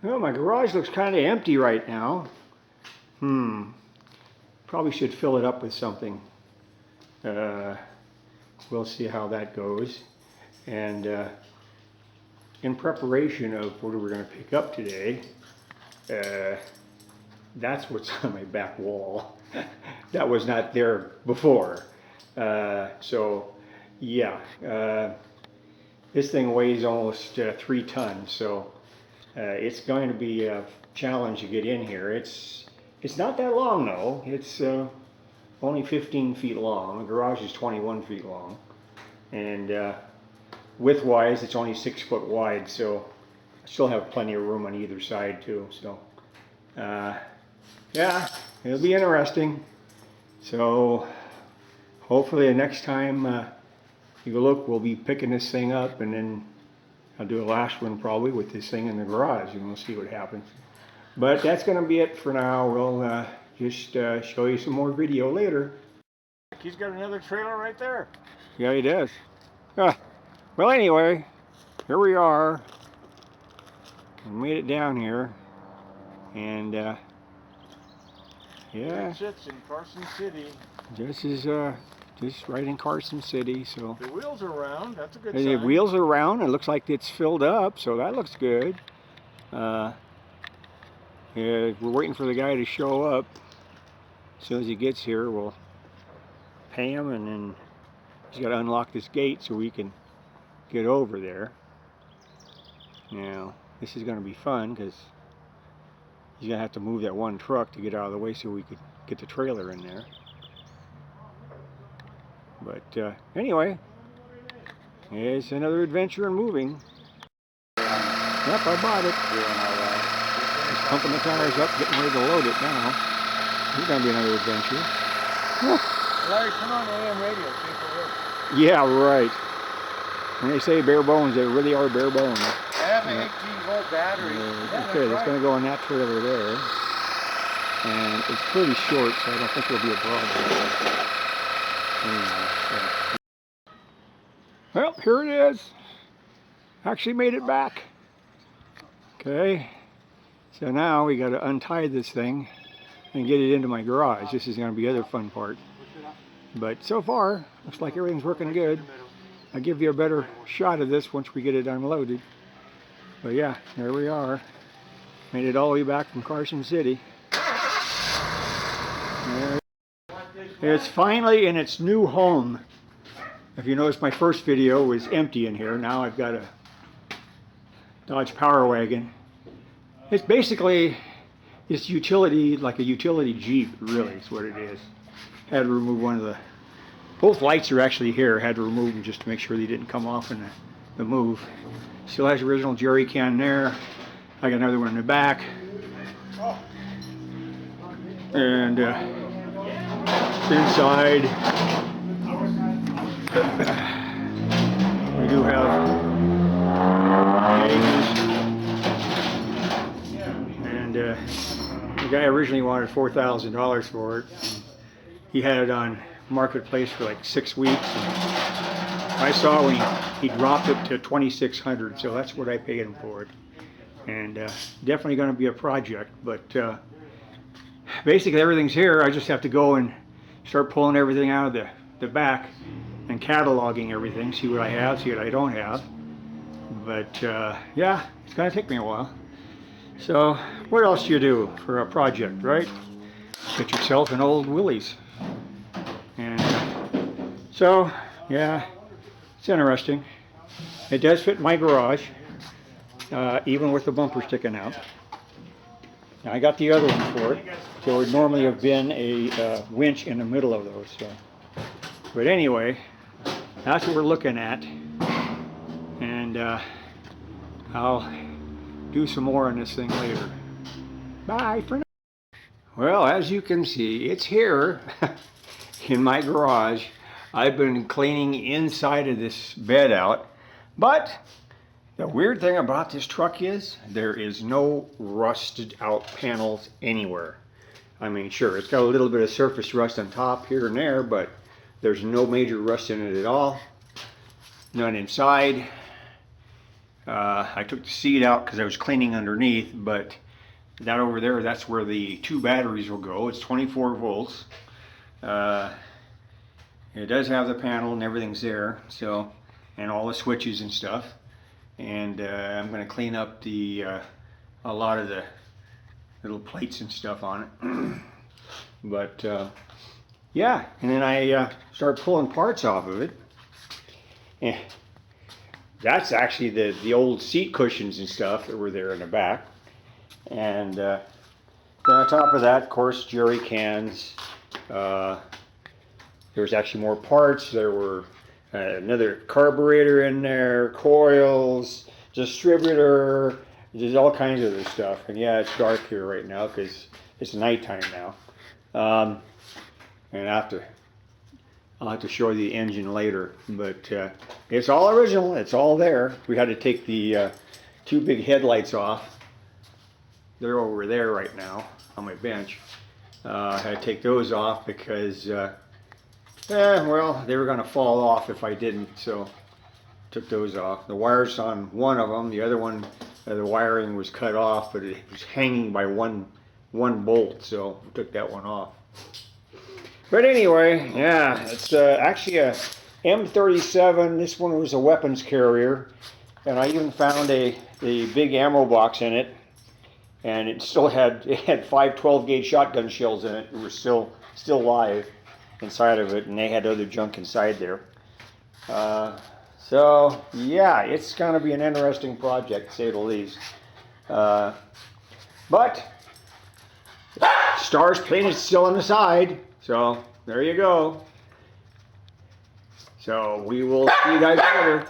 Well, my garage looks kind of empty right now. Probably should fill it up with something. We'll see how that goes. And in preparation of what we're going to pick up today, that's what's on my back wall. That was not there before. So, yeah. This thing weighs almost 3 tons, so it's going to be a challenge to get in here. It's not that long though. It's only 15 feet long. The garage is 21 feet long, and width-wise, it's only 6 foot wide. So I still have plenty of room on either side too. So yeah, it'll be interesting. So hopefully the next time you look, we'll be picking this thing up, and then I'll do a last one probably with this thing in the garage, and we'll see what happens. But that's going to be it for now. We'll just show you some more video later. He's got another trailer right there. Yeah, he does. Well, anyway, here we are. We made it down here, and yeah. It sits in Carson City. This is just right in Carson City, so. The wheels are round, that's a good sign. sign. The wheels are round, it looks like it's filled up, so that looks good. Yeah, we're waiting for the guy to show up. As soon as he gets here, we'll pay him, and then he's got to unlock this gate so we can get over there. Now, this is going to be fun, because he's going to have to move that one truck to get out of the way so we could get the trailer in there. But anyway, it's another adventure in moving. Yep, I bought it. Just pumping the tires up, getting ready to load it now. It's going to be another adventure. Larry, turn on the AM radio, see if it works. Yeah, right. When they say bare bones, they really are bare bones. I have an 18-volt battery. Okay, that's going to go on that trailer there. And it's pretty short, so I don't think it'll be a problem. Well, here it is. Actually made it back. Okay, so now we got to untie this thing and get it into my garage. This is going to be the other fun part. But so far, looks like everything's working good. I'll give you a better shot of this once we get it unloaded. But yeah, there we are. Made it all the way back from Carson City. It's finally in its new home. If you notice, my first video was empty in here. Now I've got a Dodge Power Wagon. It's basically this utility, like a utility Jeep, really is what it is. Had to remove one of the, both lights are actually here. Had to remove them just to make sure they didn't come off in the move. Still has the original jerry can there. I got another one in the back. And inside we do have gauges, and the guy originally wanted $4,000 for it. He had it on Marketplace for like 6 weeks, and I saw when he dropped it to $2,600, so that's what I paid him for it. And definitely going to be a project, but basically everything's here. I just have to go and start pulling everything out of the back and cataloging everything, see what I have, see what I don't have. But yeah, it's going to take me a while. So what else do you do for a project, right? Get yourself an old Willys. And so yeah, it's interesting. It does fit my garage, even with the bumper sticking out. Now, I got the other one for it. There would normally have been a winch in the middle of those. So. But anyway, that's what we're looking at. And I'll do some more on this thing later. Bye for now. Well, as you can see, it's here in my garage. I've been cleaning inside of this bed out. But the weird thing about this truck is there is no rusted out panels anywhere. I mean, sure, it's got a little bit of surface rust on top here and there, but there's no major rust in it at all. None inside. I took the seat out because I was cleaning underneath, but that over there, that's where the 2 batteries will go. It's 24 volts. It does have the panel and everything's there, so, and all the switches and stuff. And I'm going to clean up a lot of the little plates and stuff on it. But yeah, and then I start pulling parts off of it. And that's actually the old seat cushions and stuff that were there in the back. And then on top of that, of course, jerry cans. There was actually more parts. There were another carburetor in there, coils, distributor, just all kinds of this stuff. And yeah, it's dark here right now because it's nighttime now. And I'll have to show you the engine later, but it's all original. It's all there. We had to take the 2 big headlights off. They're over there right now on my bench. I had to take those off because, well, they were going to fall off if I didn't, so took those off. The wires on one of them, the other one, the wiring was cut off, but it was hanging by one bolt, so I took that one off. But anyway, yeah, it's actually a M37. This one was a weapons carrier, and I even found a big ammo box in it, and it had 5 12-gauge shotgun shells in it. It was still live inside of it, and they had other junk inside there. So yeah, it's going to be an interesting project, to say the least. But Stars painted still on the side, so there you go. So we will see you guys later.